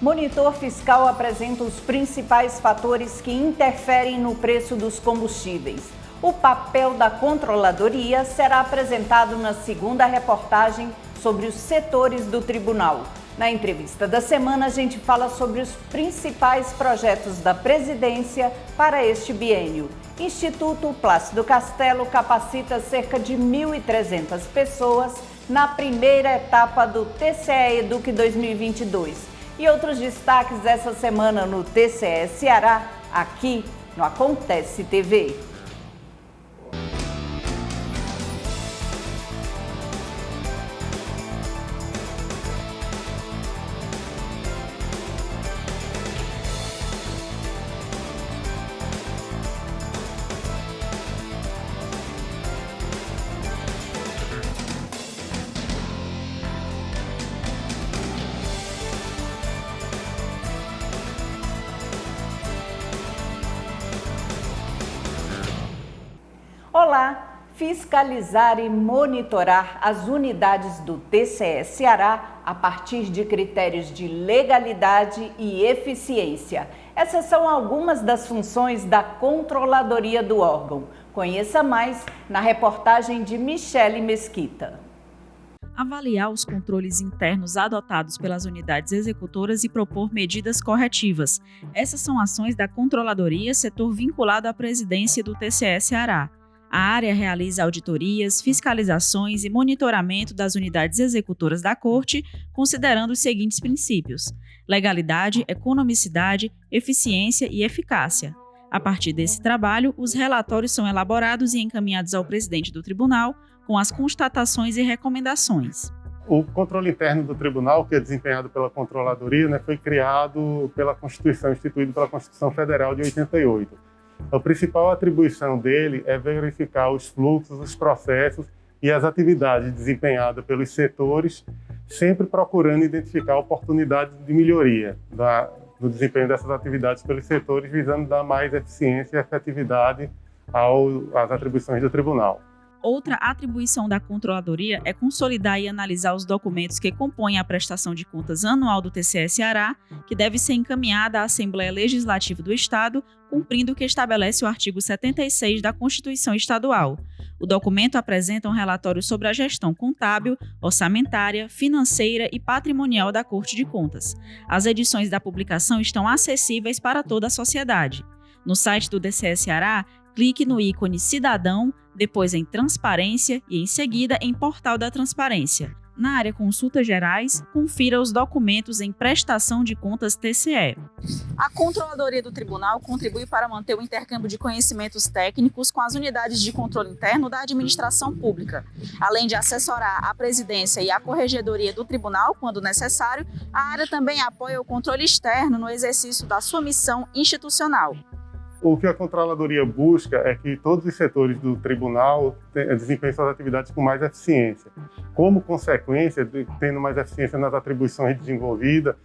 Monitor fiscal apresenta os principais fatores que interferem no preço dos combustíveis. O papel da controladoria será apresentado na segunda reportagem sobre os setores do tribunal. Na entrevista da semana, a gente fala sobre os principais projetos da presidência para este biênio. Instituto Plácido Castelo capacita cerca de 1.300 pessoas na primeira etapa do TCE Eduque 2022. E outros destaques essa semana no TCE Ceará, aqui no Acontece TV. Olá! Fiscalizar e monitorar as unidades do TCE Ceará a partir de critérios de legalidade e eficiência. Essas são algumas das funções da controladoria do órgão. Conheça mais na reportagem de Michele Mesquita. Avaliar os controles internos adotados pelas unidades executoras e propor medidas corretivas. Essas são ações da controladoria, setor vinculado à presidência do TCE Ceará. A área realiza auditorias, fiscalizações e monitoramento das unidades executoras da Corte, considerando os seguintes princípios: legalidade, economicidade, eficiência e eficácia. A partir desse trabalho, os relatórios são elaborados e encaminhados ao presidente do tribunal, com as constatações e recomendações. O controle interno do tribunal, que é desempenhado pela controladoria, foi criado pela Constituição, instituído pela Constituição Federal de 88. A principal atribuição dele é verificar os fluxos, os processos e as atividades desempenhadas pelos setores, sempre procurando identificar oportunidades de melhoria do desempenho dessas atividades pelos setores, visando dar mais eficiência e efetividade às atribuições do tribunal. Outra atribuição da controladoria é consolidar e analisar os documentos que compõem a prestação de contas anual do TCE Ceará, que deve ser encaminhada à Assembleia Legislativa do Estado, cumprindo o que estabelece o artigo 76 da Constituição Estadual. O documento apresenta um relatório sobre a gestão contábil, orçamentária, financeira e patrimonial da Corte de Contas. As edições da publicação estão acessíveis para toda a sociedade. No site do TCE Ceará, clique no ícone Cidadão, depois em Transparência e em seguida em Portal da Transparência. Na área Consultas Gerais, confira os documentos em Prestação de Contas TCE. A Controladoria do Tribunal contribui para manter o intercâmbio de conhecimentos técnicos com as unidades de controle interno da administração pública. Além de assessorar a presidência e a corregedoria do tribunal, quando necessário, a área também apoia o controle externo no exercício da sua missão institucional. O que a controladoria busca é que todos os setores do tribunal desempenhem suas atividades com mais eficiência. Como consequência, tendo mais eficiência nas atribuições desenvolvidas,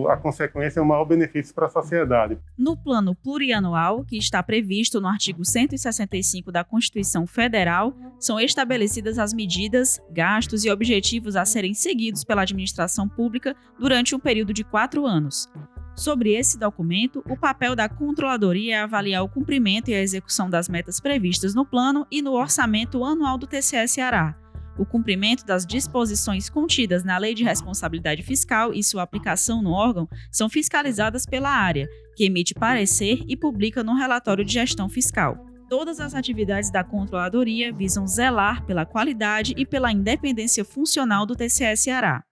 a consequência é um maior benefício para a sociedade. No plano plurianual, que está previsto no artigo 165 da Constituição Federal, são estabelecidas as medidas, gastos e objetivos a serem seguidos pela administração pública durante um período de 4 anos. Sobre esse documento, o papel da controladoria é avaliar o cumprimento e a execução das metas previstas no plano e no orçamento anual do TCE Ceará, o cumprimento das disposições contidas na Lei de Responsabilidade Fiscal e sua aplicação no órgão são fiscalizadas pela área, que emite parecer e publica no relatório de gestão fiscal. Todas as atividades da controladoria visam zelar pela qualidade e pela independência funcional do TCE Ceará.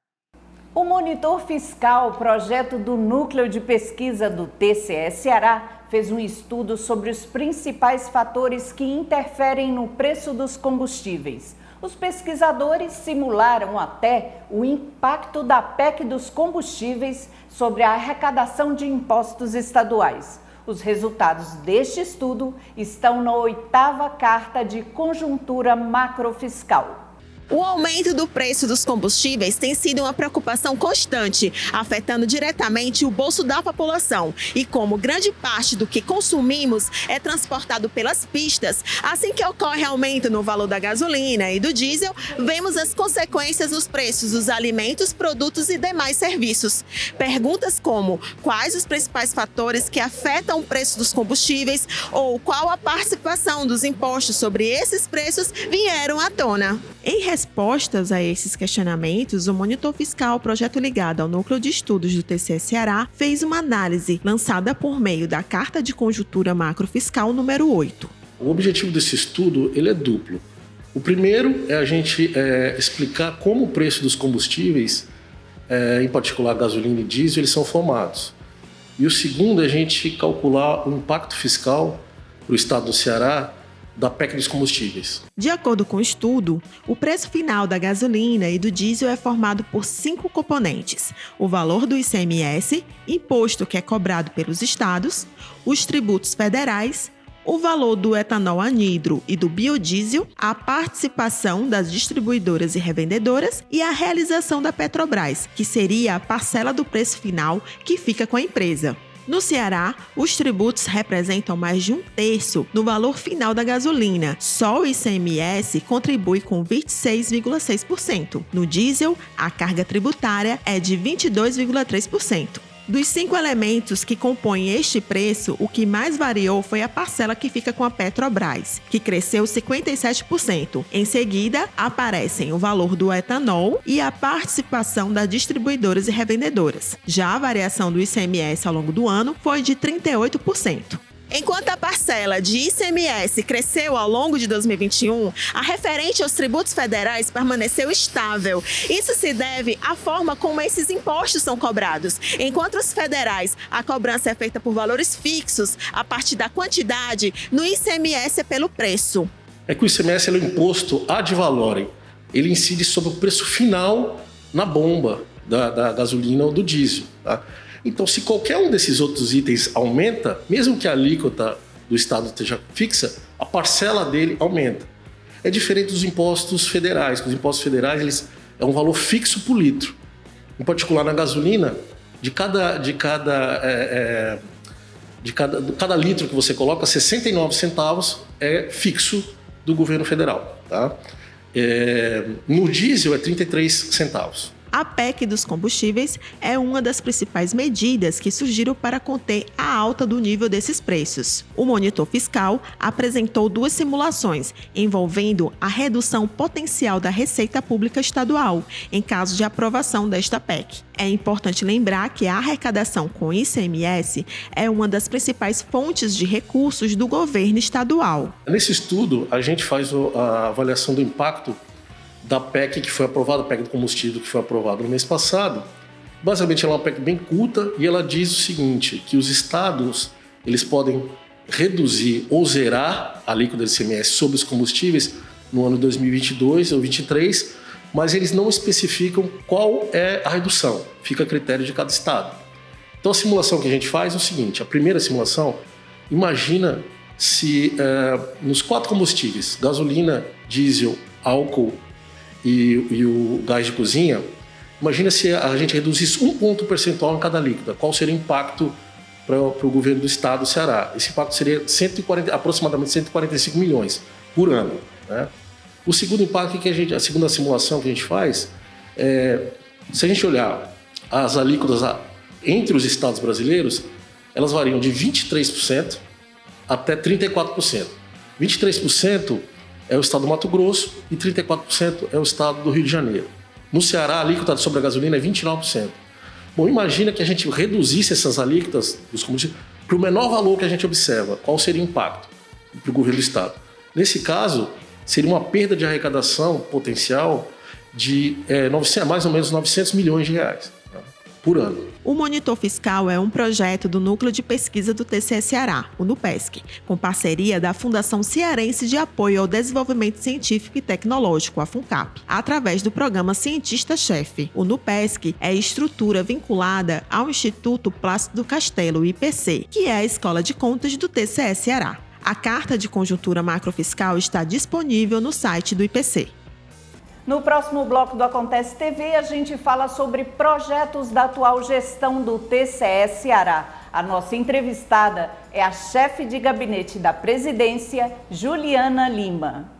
O Monitor Fiscal, projeto do Núcleo de Pesquisa do TCE Ceará, fez um estudo sobre os principais fatores que interferem no preço dos combustíveis. Os pesquisadores simularam até o impacto da PEC dos combustíveis sobre a arrecadação de impostos estaduais. Os resultados deste estudo estão na 8ª Carta de Conjuntura Macrofiscal. O aumento do preço dos combustíveis tem sido uma preocupação constante, afetando diretamente o bolso da população. E como grande parte do que consumimos é transportado pelas pistas, assim que ocorre aumento no valor da gasolina e do diesel, vemos as consequências dos preços dos alimentos, produtos e demais serviços. Perguntas como quais os principais fatores que afetam o preço dos combustíveis ou qual a participação dos impostos sobre esses preços vieram à tona. Em respostas a esses questionamentos, o Monitor Fiscal, projeto ligado ao Núcleo de Estudos do TCE Ceará, fez uma análise lançada por meio da Carta de Conjuntura Macrofiscal número 8. O objetivo desse estudo ele é duplo. O primeiro é a gente explicar como o preço dos combustíveis, em particular gasolina e diesel, eles são formados. E o segundo é a gente calcular o impacto fiscal para o estado do Ceará da PEC dos combustíveis. De acordo com o estudo, o preço final da gasolina e do diesel é formado por 5 componentes: o valor do ICMS, imposto que é cobrado pelos estados, os tributos federais, o valor do etanol anidro e do biodiesel, a participação das distribuidoras e revendedoras e a realização da Petrobras, que seria a parcela do preço final que fica com a empresa. No Ceará, os tributos representam mais de 1/3 no valor final da gasolina. Só o ICMS contribui com 26,6%. No diesel, a carga tributária é de 22,3%. Dos 5 elementos que compõem este preço, o que mais variou foi a parcela que fica com a Petrobras, que cresceu 57%. Em seguida, aparecem o valor do etanol e a participação das distribuidoras e revendedoras. Já a variação do ICMS ao longo do ano foi de 38%. Enquanto a parcela de ICMS cresceu ao longo de 2021, a referente aos tributos federais permaneceu estável. Isso se deve à forma como esses impostos são cobrados. Enquanto os federais, a cobrança é feita por valores fixos, a partir da quantidade, no ICMS é pelo preço. É que o ICMS é um imposto ad valorem. Ele incide sobre o preço final na bomba da gasolina ou do diesel, tá? Então, se qualquer um desses outros itens aumenta, mesmo que a alíquota do Estado esteja fixa, a parcela dele aumenta. É diferente dos impostos federais, que os impostos federais é um valor fixo por litro. Em particular, na gasolina, cada litro que você coloca, 69 centavos é fixo do governo federal. Tá? No diesel, é 33 centavos. A PEC dos combustíveis é uma das principais medidas que surgiram para conter a alta do nível desses preços. O Monitor Fiscal apresentou 2 simulações envolvendo a redução potencial da receita pública estadual em caso de aprovação desta PEC. É importante lembrar que a arrecadação com ICMS é uma das principais fontes de recursos do governo estadual. Nesse estudo, a gente faz a avaliação do impacto da PEC que foi aprovada, a PEC do combustível que foi aprovada no mês passado. Basicamente, ela é uma PEC bem curta e ela diz o seguinte, que os estados eles podem reduzir ou zerar a alíquota do ICMS sobre os combustíveis no ano 2022 ou 2023, mas eles não especificam qual é a redução, fica a critério de cada estado. Então, a simulação que a gente faz é o seguinte, a primeira simulação, imagina se nos 4 combustíveis, gasolina, diesel, álcool e o gás de cozinha, imagina se a gente reduzisse 1 ponto percentual em cada alíquota. Qual seria o impacto para o governo do estado do Ceará? Esse impacto seria aproximadamente 145 milhões por ano. Né? O segundo impacto a segunda simulação que a gente faz se a gente olhar as alíquotas entre os estados brasileiros, elas variam de 23% até 34%. 23% é o estado do Mato Grosso e 34% é o estado do Rio de Janeiro. No Ceará, a alíquota sobre a gasolina é 29%. Bom, imagina que a gente reduzisse essas alíquotas dos combustíveis para o menor valor que a gente observa. Qual seria o impacto para o governo do estado? Nesse caso, seria uma perda de arrecadação potencial de mais ou menos 900 milhões de reais por ano. O Monitor Fiscal é um projeto do Núcleo de Pesquisa do TCE Ceará, o NUPESC, com parceria da Fundação Cearense de Apoio ao Desenvolvimento Científico e Tecnológico, a FUNCAP, através do programa Cientista-Chefe. O NUPESC é estrutura vinculada ao Instituto Plácido Castelo, IPC, que é a Escola de Contas do TCE Ceará. A Carta de Conjuntura Macrofiscal está disponível no site do IPC. No próximo bloco do Acontece TV, a gente fala sobre projetos da atual gestão do TCE Ceará. A nossa entrevistada é a chefe de gabinete da presidência, Juliana Lima.